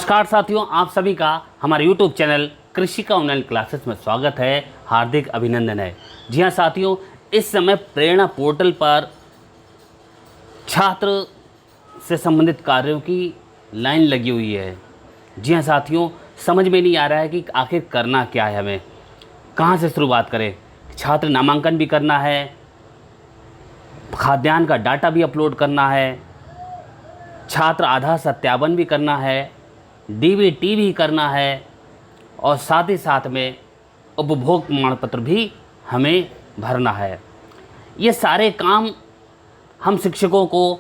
नमस्कार साथियों, आप सभी का हमारे YouTube चैनल कृषि का ऑनलाइन क्लासेस में स्वागत है। हार्दिक अभिनंदन है। जी हाँ साथियों, इस समय प्रेरणा पोर्टल पर छात्र से संबंधित कार्यों की लाइन लगी हुई है। जी हाँ साथियों, समझ में नहीं आ रहा है कि आखिर करना क्या है, हमें कहाँ से शुरुआत करें। छात्र नामांकन भी करना है, खाद्यान्न का डाटा भी अपलोड करना है, छात्र आधार सत्यापन भी करना है, डीबीटी भी करना है और साथ ही साथ में उपभोग प्रमाण पत्र भी हमें भरना है। ये सारे काम हम शिक्षकों को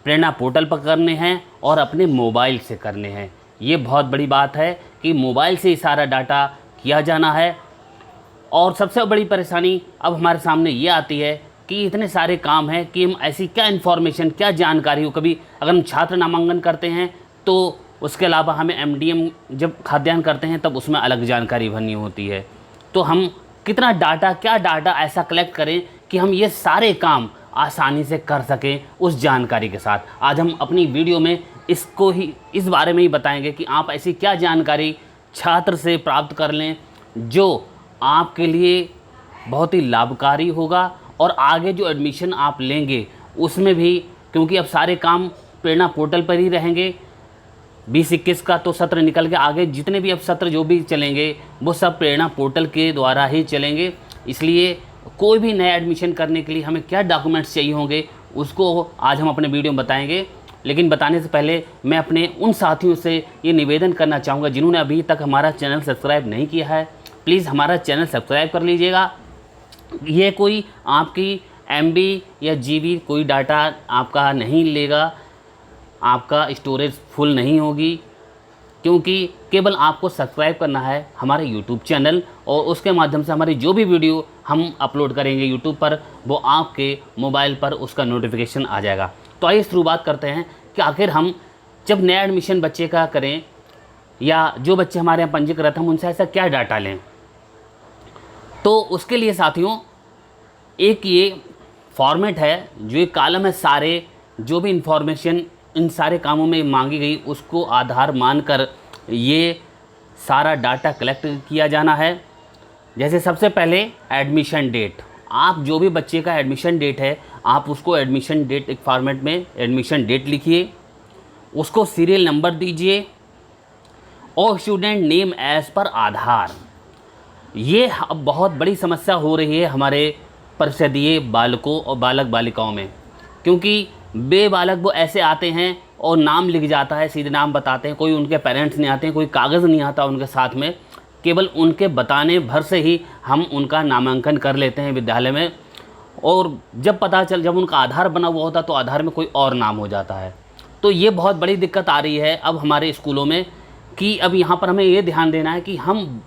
प्रेरणा पोर्टल पर करने हैं और अपने मोबाइल से करने हैं। ये बहुत बड़ी बात है कि मोबाइल से ही सारा डाटा किया जाना है। और सबसे बड़ी परेशानी अब हमारे सामने ये आती है कि इतने सारे काम हैं कि हम ऐसी क्या इन्फॉर्मेशन, क्या जानकारी हो। कभी अगर हम छात्र नामांकन करते हैं तो उसके अलावा हमें एमडीएम जब खाद्यान्न करते हैं तब उसमें अलग जानकारी भरनी होती है। तो हम कितना डाटा, क्या डाटा ऐसा कलेक्ट करें कि हम ये सारे काम आसानी से कर सकें उस जानकारी के साथ। आज हम अपनी वीडियो में इस बारे में ही बताएंगे कि आप ऐसी क्या जानकारी छात्र से प्राप्त कर लें जो आपके लिए बहुत ही लाभकारी होगा। और आगे जो एडमिशन आप लेंगे उसमें भी, क्योंकि अब सारे काम प्रेरणा पोर्टल पर ही रहेंगे। 20-21 का तो सत्र निकल के आगे जितने भी अब सत्र जो भी चलेंगे वो सब प्रेरणा पोर्टल के द्वारा ही चलेंगे। इसलिए कोई भी नया एडमिशन करने के लिए हमें क्या डॉक्यूमेंट्स चाहिए होंगे उसको आज हम अपने वीडियो में बताएंगे। लेकिन बताने से पहले मैं अपने उन साथियों से ये निवेदन करना चाहूँगा जिन्होंने अभी तक हमारा चैनल सब्सक्राइब नहीं किया है, प्लीज़ हमारा चैनल सब्सक्राइब कर लीजिएगा। ये कोई आपकी एमबी या जीबी कोई डाटा आपका नहीं लेगा, आपका स्टोरेज फुल नहीं होगी, क्योंकि केवल आपको सब्सक्राइब करना है हमारे YouTube चैनल और उसके माध्यम से हमारी जो भी वीडियो हम अपलोड करेंगे YouTube पर वो आपके मोबाइल पर उसका नोटिफिकेशन आ जाएगा। तो आइए शुरुआत करते हैं कि आखिर हम जब नया एडमिशन बच्चे का करें या जो बच्चे हमारे यहाँ पंजीकृत हम उनसे ऐसा क्या डाटा लें। तो उसके लिए साथियों एक ये फॉर्मेट है, जो एक कॉलम है, सारे जो भी इंफॉर्मेशन इन सारे कामों में मांगी गई उसको आधार मानकर ये सारा डाटा कलेक्ट किया जाना है। जैसे सबसे पहले एडमिशन डेट, आप जो भी बच्चे का एडमिशन डेट है आप उसको एडमिशन डेट एक फॉर्मेट में एडमिशन डेट लिखिए, उसको सीरियल नंबर दीजिए और स्टूडेंट नेम एज पर आधार। ये अब बहुत बड़ी समस्या हो रही है हमारे परिषदीय बालकों और बालक बालिकाओं में, क्योंकि बे बालक वो ऐसे आते हैं और नाम लिख जाता है, सीधे नाम बताते हैं, कोई उनके पेरेंट्स नहीं आते हैं, कोई कागज़ नहीं आता उनके साथ में, केवल उनके बताने भर से ही हम उनका नामांकन कर लेते हैं विद्यालय में। और जब उनका आधार बना हुआ होता तो आधार में कोई और नाम हो जाता है। तो ये बहुत बड़ी दिक्कत आ रही है अब हमारे स्कूलों में कि अब यहाँ पर हमें ये ध्यान देना है कि हम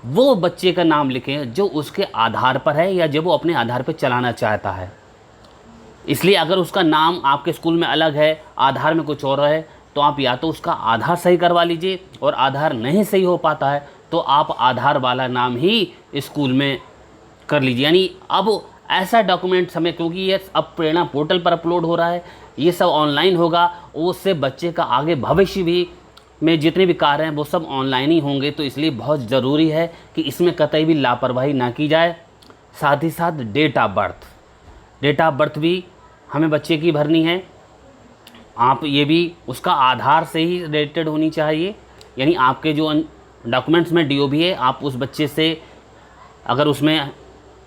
वो बच्चे का नाम लिखें जो उसके आधार पर है या जब वो अपने आधार पर चलाना चाहता है। इसलिए अगर उसका नाम आपके स्कूल में अलग है, आधार में कुछ और है, तो आप या तो उसका आधार सही करवा लीजिए, और आधार नहीं सही हो पाता है तो आप आधार वाला नाम ही स्कूल में कर लीजिए। यानी अब ऐसा डॉक्यूमेंट्स हमें, क्योंकि ये अब प्रेरणा पोर्टल पर अपलोड हो रहा है, ये सब ऑनलाइन होगा, उससे बच्चे का आगे भविष्य भी में जितने भी कार्य हैं वो सब ऑनलाइन ही होंगे। तो इसलिए बहुत ज़रूरी है कि इसमें कतई भी लापरवाही ना की जाए। साथ ही साथ डेट ऑफ बर्थ भी हमें बच्चे की भरनी है। आप ये भी उसका आधार से ही रिलेटेड होनी चाहिए, यानी आपके जो डॉक्यूमेंट्स में डीओबी है आप उस बच्चे से, अगर उसमें,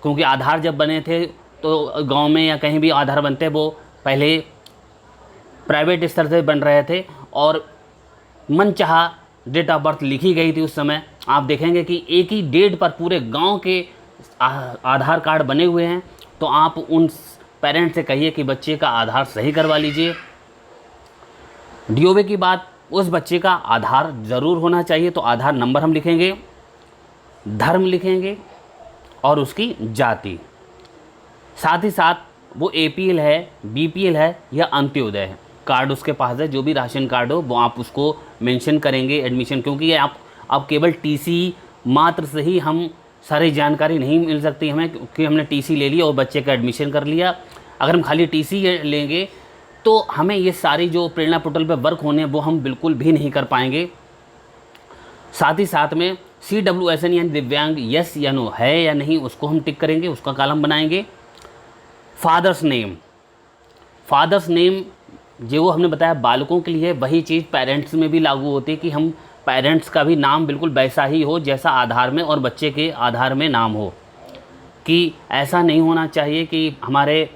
क्योंकि आधार जब बने थे तो गांव में या कहीं भी आधार बनते वो पहले प्राइवेट स्तर से बन रहे थे और मनचाहा डेट ऑफ बर्थ लिखी गई थी उस समय। आप देखेंगे कि एक ही डेट पर पूरे गांव के आधार कार्ड बने हुए हैं। तो आप उन पेरेंट्स से कहिए कि बच्चे का आधार सही करवा लीजिए। डीओबी की बात, उस बच्चे का आधार ज़रूर होना चाहिए। तो आधार नंबर हम लिखेंगे, धर्म लिखेंगे और उसकी जाति। साथ ही साथ वो एपीएल है, बीपीएल है या अंत्योदय है कार्ड उसके पास है, जो भी राशन कार्ड हो वो आप उसको मेंशन करेंगे एडमिशन, क्योंकि ये आप केवल टीसी मात्र से ही हम सारी जानकारी नहीं मिल सकती हमें, क्योंकि हमने टीसी ले लिया और बच्चे का एडमिशन कर लिया। अगर हम खाली टीसी लेंगे तो हमें ये सारी जो प्रेरणा पोर्टल पे वर्क होने हैं वो हम बिल्कुल भी नहीं कर पाएंगे। साथ ही साथ में CWSN यानी दिव्यांग यस या नो है या नहीं उसको हम टिक करेंगे, उसका कॉलम बनाएंगे। फादर्स नेम, फादर्स नेम जो हमने बताया बालकों के लिए, वही चीज़ पेरेंट्स में भी लागू होती है कि हम पेरेंट्स का भी नाम बिल्कुल वैसा ही हो जैसा आधार में और बच्चे के आधार में नाम हो। कि ऐसा नहीं होना चाहिए कि हमारे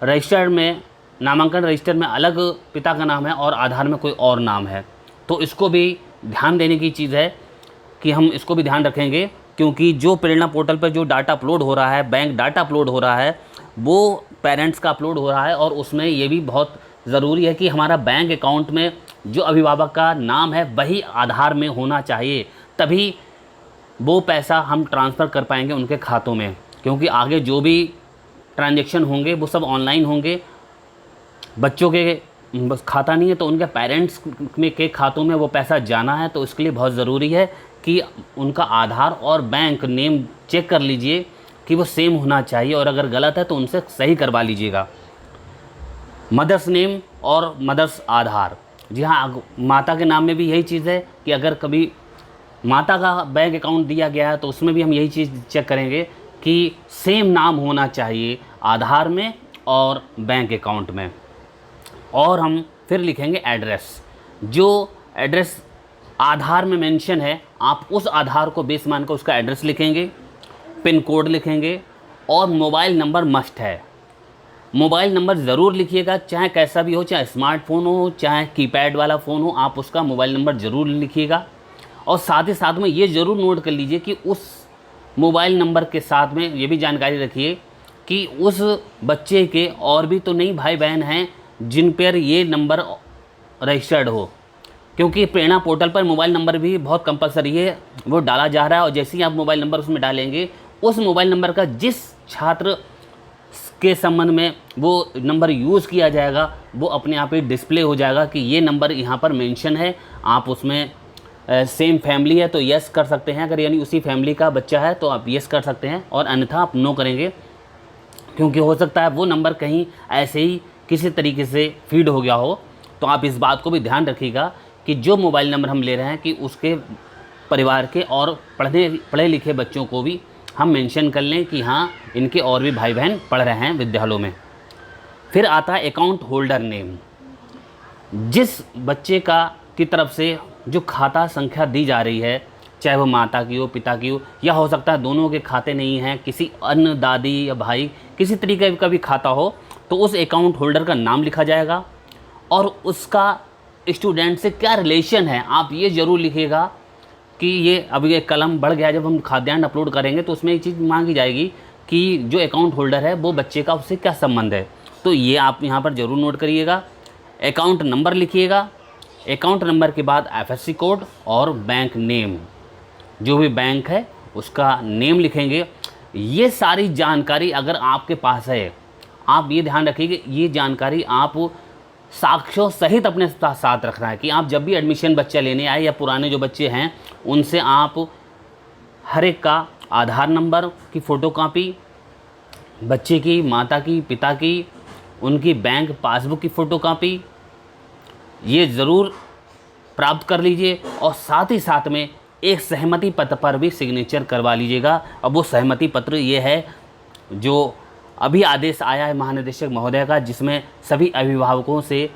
रजिस्टर में, नामांकन रजिस्टर में अलग पिता का नाम है और आधार में कोई और नाम है। तो इसको भी ध्यान देने की चीज़ है कि हम इसको भी ध्यान रखेंगे, क्योंकि जो प्रेरणा पोर्टल पर जो डाटा अपलोड हो रहा है, बैंक डाटा अपलोड हो रहा है, वो पेरेंट्स का अपलोड हो रहा है और उसमें ये भी बहुत ज़रूरी है कि हमारा बैंक अकाउंट में जो अभिभावक का नाम है वही आधार में होना चाहिए, तभी वो पैसा हम ट्रांसफ़र कर पाएंगे उनके खातों में। क्योंकि आगे जो भी ट्रांजैक्शन होंगे वो सब ऑनलाइन होंगे। बच्चों के बस खाता नहीं है तो उनके पेरेंट्स में के खातों में वो पैसा जाना है, तो इसके लिए बहुत ज़रूरी है कि उनका आधार और बैंक नेम चेक कर लीजिए कि वो सेम होना चाहिए, और अगर गलत है तो उनसे सही करवा लीजिएगा। मदर्स नेम और मदर्स आधार, जी हाँ, माता के नाम में भी यही चीज़ है कि अगर कभी माता का बैंक अकाउंट दिया गया है तो उसमें भी हम यही चीज़ चेक करेंगे कि सेम नाम होना चाहिए आधार में और बैंक अकाउंट में। और हम फिर लिखेंगे एड्रेस, जो एड्रेस आधार में मेंशन है आप उस आधार को बेस मान कर उसका एड्रेस लिखेंगे, पिन कोड लिखेंगे, और मोबाइल नंबर मस्ट है। मोबाइल नंबर ज़रूर लिखिएगा, चाहे कैसा भी हो, चाहे स्मार्टफोन हो चाहे कीपैड वाला फ़ोन हो, आप उसका मोबाइल नंबर ज़रूर लिखिएगा। और साथ ही साथ में ये ज़रूर नोट कर लीजिए कि उस मोबाइल नंबर के साथ में ये भी जानकारी रखिए कि उस बच्चे के और भी तो नहीं भाई बहन हैं जिन पर ये नंबर रजिस्टर्ड हो, क्योंकि प्रेरणा पोर्टल पर मोबाइल नंबर भी बहुत कंपलसरी है, वो डाला जा रहा है। और जैसे ही आप मोबाइल नंबर उसमें डालेंगे, उस मोबाइल नंबर का जिस छात्र के संबंध में वो नंबर यूज़ किया जाएगा वो अपने आप ही डिस्प्ले हो जाएगा कि ये नंबर यहाँ पर मेंशन है। आप उसमें सेम फैमिली है तो यस कर सकते हैं, अगर यानी उसी फैमिली का बच्चा है तो आप यस कर सकते हैं, और अन्यथा आप नो करेंगे, क्योंकि हो सकता है वो नंबर कहीं ऐसे ही किसी तरीके से फीड हो गया हो। तो आप इस बात को भी ध्यान रखिएगा कि जो मोबाइल नंबर हम ले रहे हैं कि उसके परिवार के और पढ़े लिखे बच्चों को भी हम मेंशन कर लें कि हाँ इनके और भी भाई बहन पढ़ रहे हैं विद्यालयों में। फिर आता है अकाउंट होल्डर नेम, जिस बच्चे की तरफ से जो खाता संख्या दी जा रही है, चाहे वो माता की हो पिता की हो, या हो सकता है दोनों के खाते नहीं हैं, किसी अन्य दादी या भाई किसी तरीके का भी खाता हो, तो उस अकाउंट होल्डर का नाम लिखा जाएगा और उसका स्टूडेंट से क्या रिलेशन है आप ये ज़रूर लिखिएगा कि ये अब ये कलम बढ़ गया। जब हम खाद्यान्न अपलोड करेंगे तो उसमें एक चीज़ मांगी जाएगी कि जो अकाउंट होल्डर है वो बच्चे का उससे क्या संबंध है, तो ये आप यहाँ पर ज़रूर नोट करिएगा। अकाउंट नंबर लिखिएगा, अकाउंट नंबर के बाद FSC कोड और बैंक नेम, जो भी बैंक है उसका नेम लिखेंगे। ये सारी जानकारी अगर आपके पास है, आप ये ध्यान रखिए ये जानकारी आप साक्ष्यों सहित अपने साथ रखना है कि आप जब भी एडमिशन बच्चा लेने आए या पुराने जो बच्चे हैं उनसे आप हर एक का आधार नंबर की फ़ोटोकॉपी, बच्चे की माता की पिता की उनकी बैंक पासबुक की फ़ोटोकॉपी ये ज़रूर प्राप्त कर लीजिए, और साथ ही साथ में एक सहमति पत्र पर भी सिग्नेचर करवा लीजिएगा। अब वो सहमति पत्र ये है जो अभी आदेश आया है महानिदेशक महोदय का, जिसमें सभी अभिभावकों से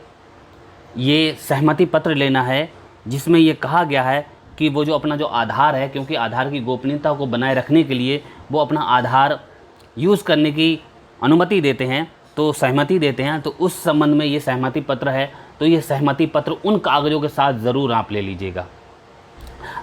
ये सहमति पत्र लेना है, जिसमें ये कहा गया है कि वो जो अपना जो आधार है, क्योंकि आधार की गोपनीयता को बनाए रखने के लिए वो अपना आधार यूज़ करने की अनुमति देते हैं, तो सहमति देते हैं, तो उस संबंध में ये सहमति पत्र है। तो ये सहमति पत्र उन कागज़ों के साथ ज़रूर आप ले लीजिएगा।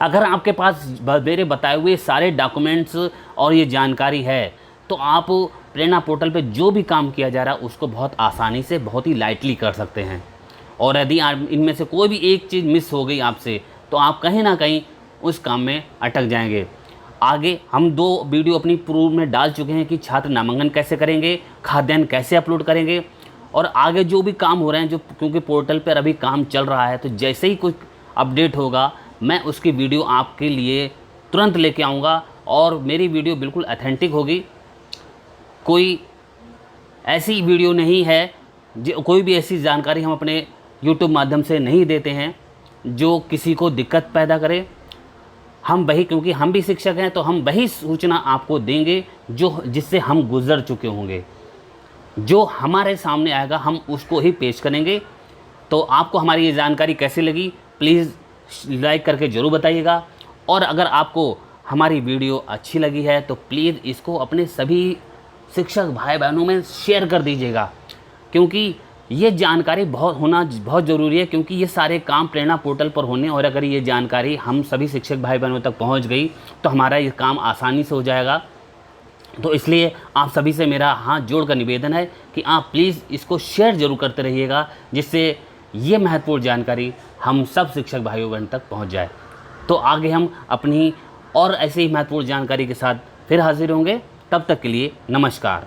अगर आपके पास मेरे बताए हुए सारे डॉक्यूमेंट्स और ये जानकारी है तो आप प्रेरणा पोर्टल पे जो भी काम किया जा रहा है उसको बहुत आसानी से बहुत ही लाइटली कर सकते हैं। और यदि इनमें से कोई भी एक चीज़ मिस हो गई आपसे तो आप कहीं ना कहीं उस काम में अटक जाएंगे। आगे हम 2 वीडियो अपनी पूर्व में डाल चुके हैं कि छात्र नामांकन कैसे करेंगे, खाद्यान्न कैसे अपलोड करेंगे, और आगे जो भी काम हो रहे हैं जो क्योंकि पोर्टल पर अभी काम चल रहा है, तो जैसे ही कुछ अपडेट होगा मैं उसकी वीडियो आपके लिए तुरंत लेके आऊँगा। और मेरी वीडियो बिल्कुल ऑथेंटिक होगी, कोई ऐसी वीडियो नहीं है कोई भी ऐसी जानकारी हम अपने YouTube माध्यम से नहीं देते हैं जो किसी को दिक्कत पैदा करे। हम वही, क्योंकि हम भी शिक्षक हैं तो हम वही सूचना आपको देंगे जो जिससे हम गुजर चुके होंगे। जो हमारे सामने आएगा हम उसको ही पेश करेंगे। तो आपको हमारी ये जानकारी कैसी लगी प्लीज़ लाइक करके ज़रूर बताइएगा। और अगर आपको हमारी वीडियो अच्छी लगी है तो प्लीज़ इसको अपने सभी शिक्षक भाई बहनों में शेयर कर दीजिएगा, क्योंकि ये जानकारी बहुत ज़रूरी है। क्योंकि ये सारे काम प्रेरणा पोर्टल पर होने, और अगर ये जानकारी हम सभी शिक्षक भाई बहनों तक पहुंच गई तो हमारा ये काम आसानी से हो जाएगा। तो इसलिए आप सभी से मेरा हाथ जोड़कर निवेदन है कि आप प्लीज़ इसको शेयर ज़रूर करते रहिएगा, जिससे ये महत्वपूर्ण जानकारी हम सब शिक्षक भाइयों बहन तक पहुंच जाए। तो आगे हम अपनी और ऐसे ही महत्वपूर्ण जानकारी के साथ फिर हाजिर होंगे। तब तक के लिए नमस्कार।